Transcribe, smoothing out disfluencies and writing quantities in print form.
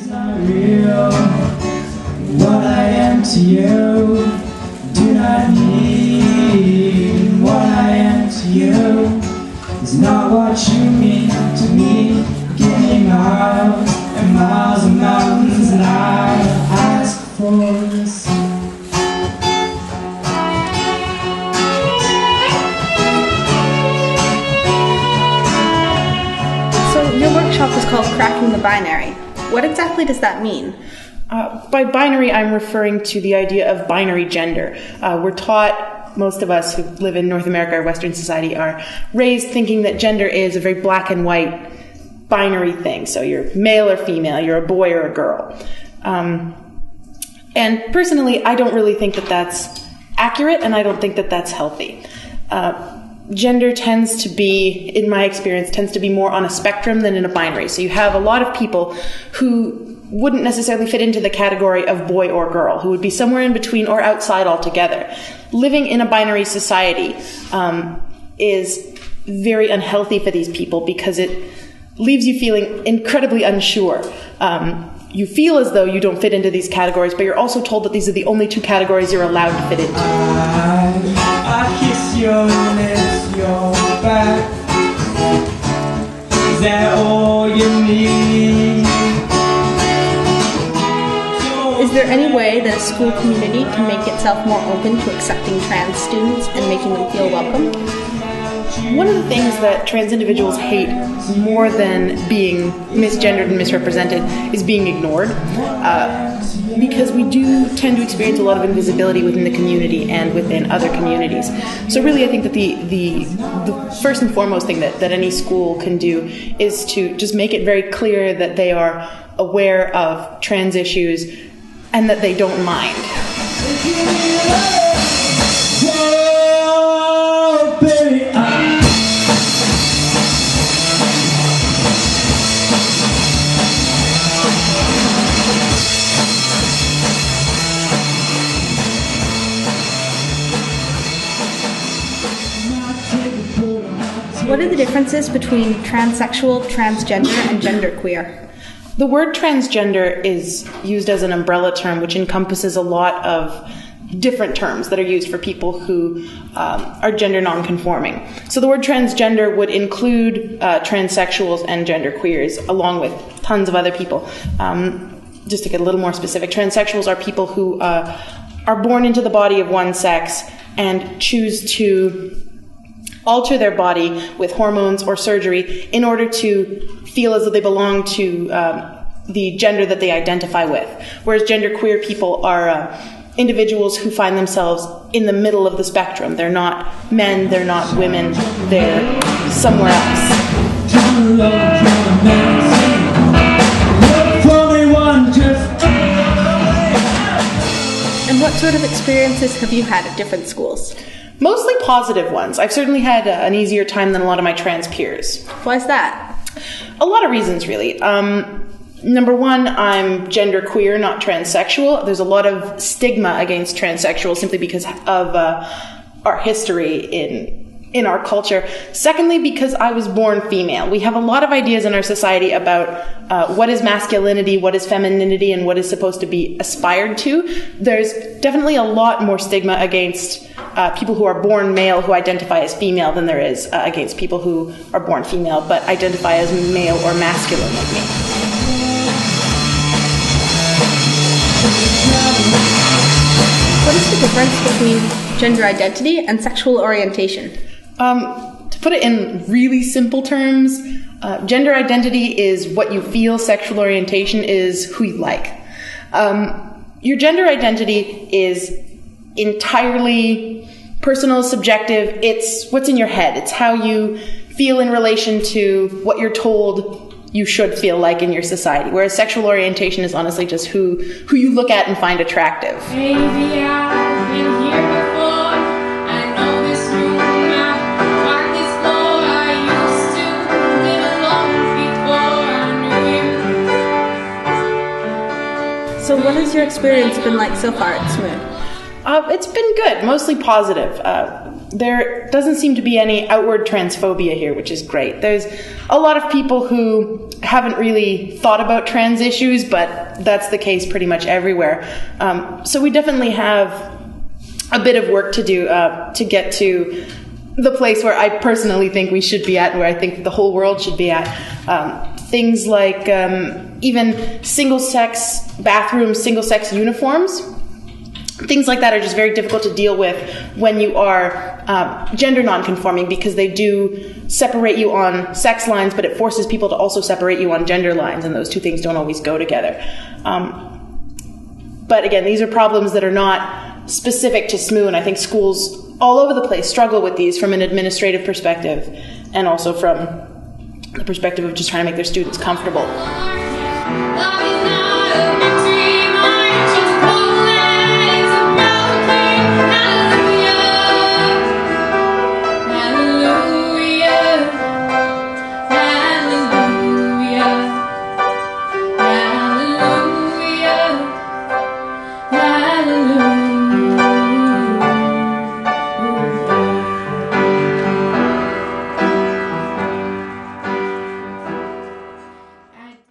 Real, what I am to you, do not mean what I am to you. It's not what you mean to me. Give me miles and miles of mountains, and I ask for this. So your workshop is called Cracking the Binary. What exactly does that mean? By binary, I'm referring to the idea of binary gender. We're taught, most of us who live in North America or Western society are raised thinking that gender is a very black and white binary thing. So you're male or female, you're a boy or a girl. And personally, I don't really think that that's accurate, and I don't think that that's healthy. Gender tends to be, in my experience, tends to be more on a spectrum than in a binary. So you have a lot of people who wouldn't necessarily fit into the category of boy or girl, who would be somewhere in between or outside altogether. Living in a binary society is very unhealthy for these people because it leaves you feeling incredibly unsure. You feel as though you don't fit into these categories, but you're also told that these are the only two categories you're allowed to fit into. I kiss your lips, your back. Is that all you need? Is there any way that a school community can make itself more open to accepting trans students and making them feel welcome? One of the things that trans individuals hate more than being misgendered and misrepresented is being ignored, because we do tend to experience a lot of invisibility within the community and within other communities. So really I think that the first and foremost thing that any school can do is to just make it very clear that they are aware of trans issues and that they don't mind. What are the differences between transsexual, transgender, and genderqueer? The word transgender is used as an umbrella term which encompasses a lot of different terms that are used for people who are gender nonconforming. So the word transgender would include transsexuals and genderqueers, along with tons of other people. Just to get a little more specific, transsexuals are people who are born into the body of one sex and choose to alter their body with hormones or surgery in order to feel as though they belong to the gender that they identify with. Whereas genderqueer people are individuals who find themselves in the middle of the spectrum. They're not men, they're not women, they're somewhere else. And what sort of experiences have you had at different schools? Mostly positive ones. I've certainly had an easier time than a lot of my trans peers. Why is that? A lot of reasons, really. Number one, I'm genderqueer, not transsexual. There's a lot of stigma against transsexuals simply because of our history in our culture. Secondly, because I was born female. We have a lot of ideas in our society about what is masculinity, what is femininity, and what is supposed to be aspired to. There's definitely a lot more stigma against people who are born male who identify as female than there is against people who are born female but identify as male or masculine like me. What is the difference between gender identity and sexual orientation? To put it in really simple terms, gender identity is what you feel, sexual orientation is who you like. Your gender identity is entirely personal, subjective. It's what's in your head. It's how you feel in relation to what you're told you should feel like in your society. Whereas sexual orientation is honestly just who you look at and find attractive. Baby, I've been here before. I know this room, I've walked this floor. I used to live alone before I knew you. So what has your experience been like so far at SMUS? It's been good, mostly positive. there doesn't seem to be any outward transphobia here, which is great. There's a lot of people who haven't really thought about trans issues, but that's the case pretty much everywhere. So we definitely have a bit of work to do to get to the place where I personally think we should be at, where I think the whole world should be at. Things like even single-sex bathrooms, single-sex uniforms. Things like that are just very difficult to deal with when you are gender nonconforming, because they do separate you on sex lines, but it forces people to also separate you on gender lines, and those two things don't always go together. But again, these are problems that are not specific to SMU, and I think schools all over the place struggle with these from an administrative perspective, and also from the perspective of just trying to make their students comfortable.